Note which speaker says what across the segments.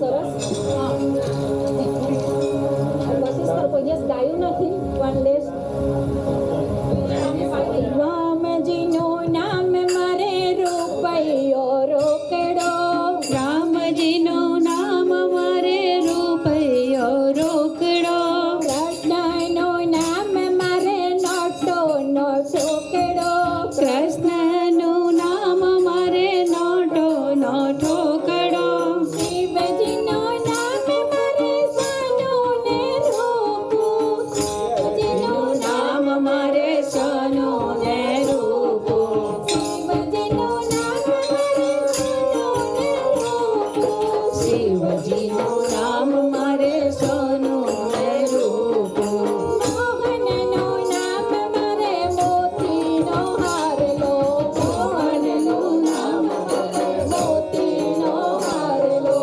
Speaker 1: સરસ. વસિષ્ઠ કોઈ દિવસ ગાયું નથી વન ડેઝ. રામજીનું નામ મારે રૂપિયો રોકડો,
Speaker 2: રામજીનું નામ મારે રૂપિયો રોકડો,
Speaker 1: કૃષ્ણનું નામ મારે નોટો નો ઠોકડો,
Speaker 2: કૃષ્ણનું નામ મારે નોટો નો ઠોકડો,
Speaker 1: શિવજીનું નામ મારે સોનું ને રૂપું, શિવજીનું
Speaker 2: નામ મારે સોનું ને રૂપું,
Speaker 1: શિવજીનું નામ મારે સોનું ને રૂપું,
Speaker 2: શિવજીનું નામ મારે સોનું ને રૂપું,
Speaker 1: મોહનનું નામ મારે મોતીનો હારલો, મોહનનું નામ મારે મોતીનો હારલો,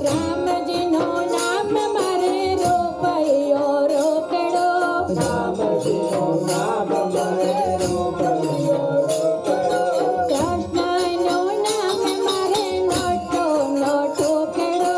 Speaker 1: રામજીનું નામ મારે રૂપિયો રોકડો, રામજીનું નામ મારે રૂપિયો રોકડો, કૃષ્ણનું નામ મારે નોટો નો ઠોકડો,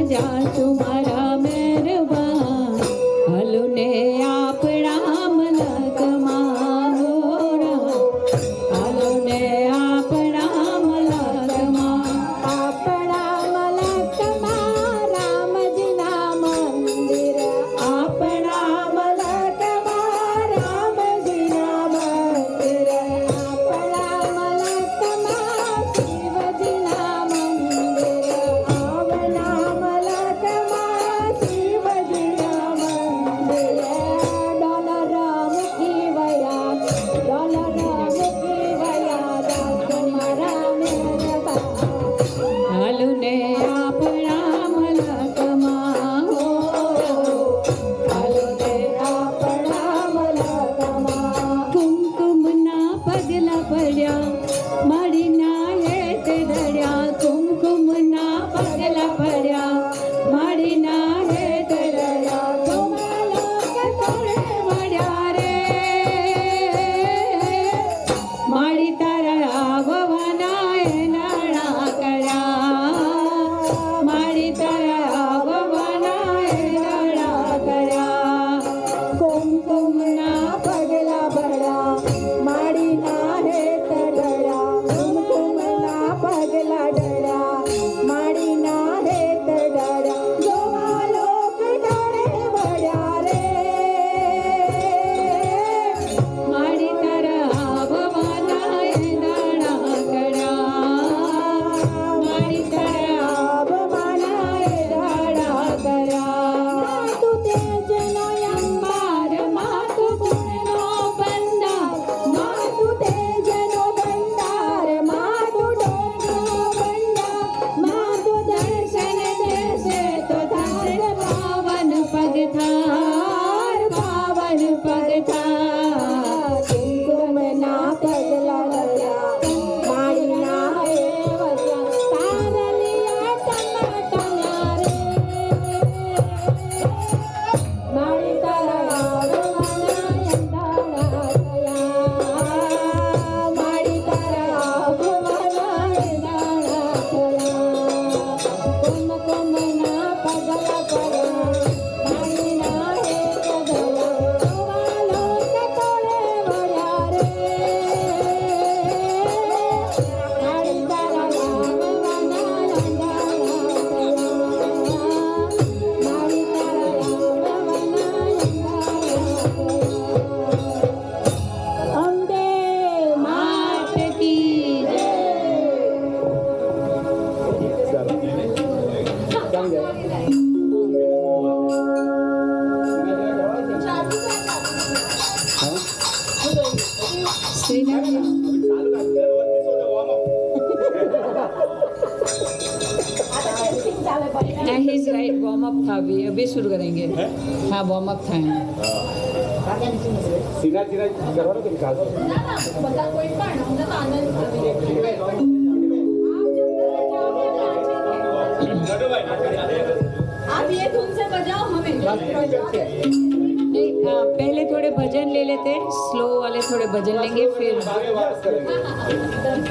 Speaker 2: રાજા તમારા મહેરબાન હાલો ને આપણા મલકમાં મોરા હાલો ને આપણા મલકમાં
Speaker 1: આપણા મલકમાં રામજીના મંદિર
Speaker 2: આપણા
Speaker 1: મલકમાં રામજીના મંદિર આપણા મલકમાં શિવજીના મંદિર આપણા મલકમાં શિવજીના મંદિર ડોલર મૂકી વયા તમારા મહેરબાન
Speaker 2: હાલો ને આપણા મલકમાં હો હાલો ને
Speaker 1: આપણા મલકમાં
Speaker 2: કુમકુમના પગલા પડ્યા માડીના હેત ધર્યા કુમકુમના પગલા પડ્યા માડીના હેત ધર્યા ગોવાલોક તોરે વળ્યા રે માડી તારા આવવાના એનાળા કર્યા માડી તારા આવવાના એનાળા કર્યા
Speaker 1: કુમકુમના પગલા ભર્યા માડીના હેત ઢળ્યા કુમકુમના પગલા ઢળ્યા માડીના હેત ઢળ્યા ગોવાલોક ઢળે વળ્યા રે
Speaker 2: માડી તારા આવવાના એનાળા કર્યા માડી તારા આવવાના એનાળા કર્યા
Speaker 1: માતું તેજનો
Speaker 2: અંબાર માતું ગુણનો બંધાર
Speaker 1: માતું તેજનો બંધાર માતું ડોમનો બંધાર
Speaker 2: માતું દર્શન દેશે તો થાર પાવન પગથાર પાવન પગથાર
Speaker 1: કુમકુમના પગલા ઢળ્યા માડીના હેત વધ્યા તારલિયા ટમાટમ્યા રે માડી તારા આવવાના એંધાણા થયા માડી તારા આવવાના એંધાણા થયા કુમકુમના પગલા પડ્યા માડીના હેત ધર્યા ગોવાલોક તોડે વળ્યા રે માડી તારા આવવાના એંધાણા થયા માડી તારા આવવાના એંધાણા અંબે
Speaker 2: માત કી જય श्रीनगर नहीं राइट वार्म अप था अभी शुरू करेंगे हाँ वार्म अप था
Speaker 3: सीना सीना करवाना तो निकाल दो
Speaker 1: બધા કોઈ પણ અમને તો આનંદ आप ये धुन से बजाओ हमें
Speaker 2: नहीं पहले थोड़े भजन ले लेते स्लो वाले थोड़े भजन लेंगे फिर
Speaker 3: आगे वापस करेंगे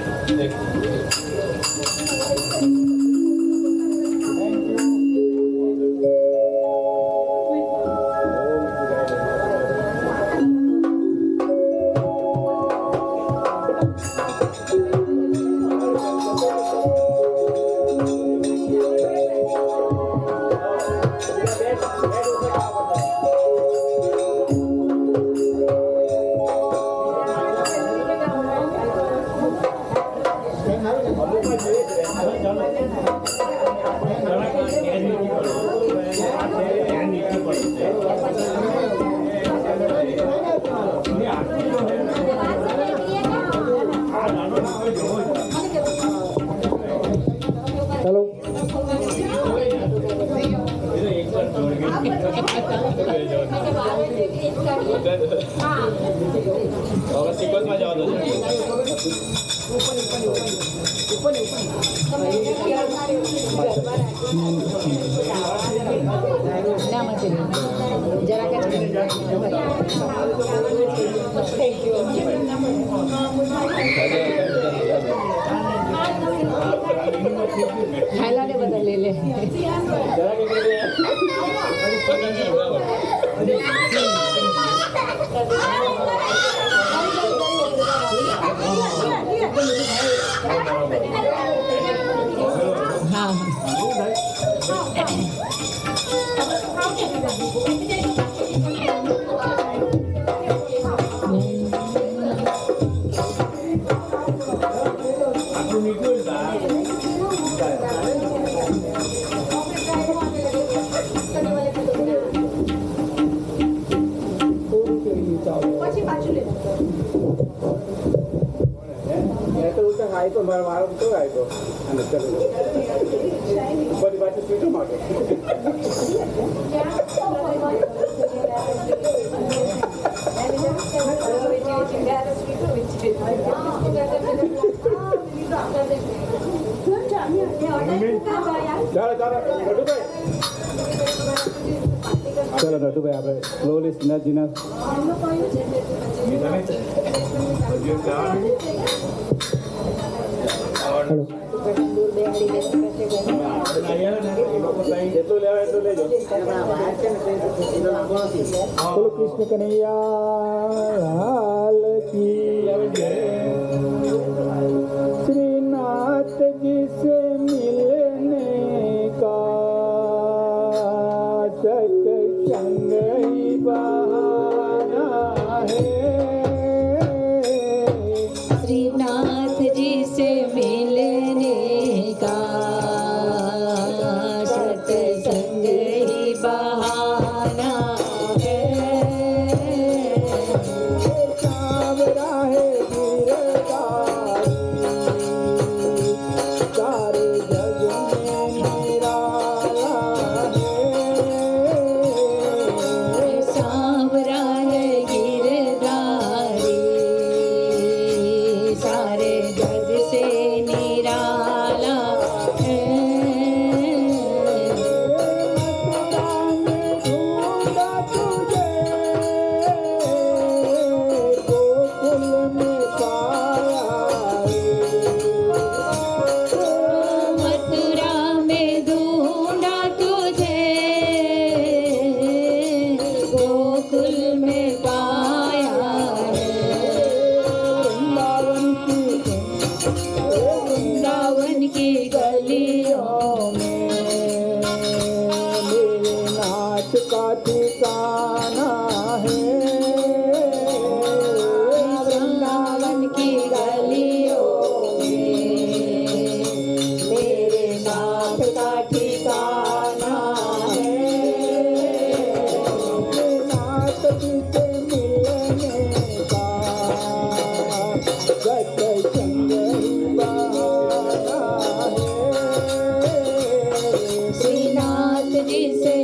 Speaker 3: चलो और सीक्वेंस में जाओ दो
Speaker 2: ના મચી જરા કે खायला नाही बदललेले
Speaker 3: जरा इकडे
Speaker 2: हा
Speaker 3: आयतो मारो तो आयतो અને ચલો બધી બાજુ સ્વીટો માટે ચાલો ચાલો નટુભાઈ આપણે સ્લોલી સિનાજીના જેટલું લેવા એટલું લેજો બોલો કૃષ્ણ કનૈયા લાલ કી श्रीनाथ जी से मिलने का सत्संग ही बहाना है
Speaker 2: श्रीनाथ जी से मिलने का सत्संग ही बहाना है
Speaker 3: सावरा है गिरधारी सारे जग में निराला है
Speaker 2: सांवरा है गिरधारी सारे जग से निराला है
Speaker 3: मथुरा में ढूंढा तुझे गोकुल में पाया है।
Speaker 2: वृंदावन की गलियों
Speaker 3: में मेरे नाच का ठिकाना है
Speaker 2: वृंदावन की गलियों में मेरे नाथ का ठिकाना है
Speaker 3: नाथ से मिलने का सत्संग ही बहाना है
Speaker 2: श्रीनाथ जी से